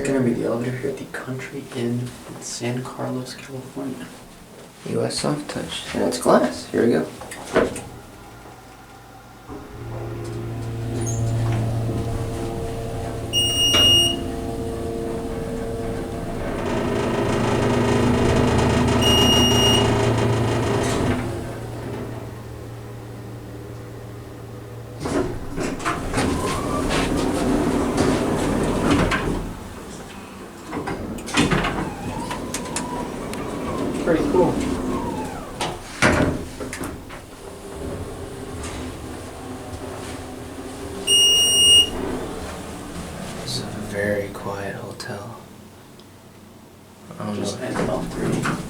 gonna be the elevator here at the Country Inn in San Carlos, California. US SoftTouch. And it's glass. Here we go. Pretty cool. It's a very quiet hotel. I don't Just know. handed off 3.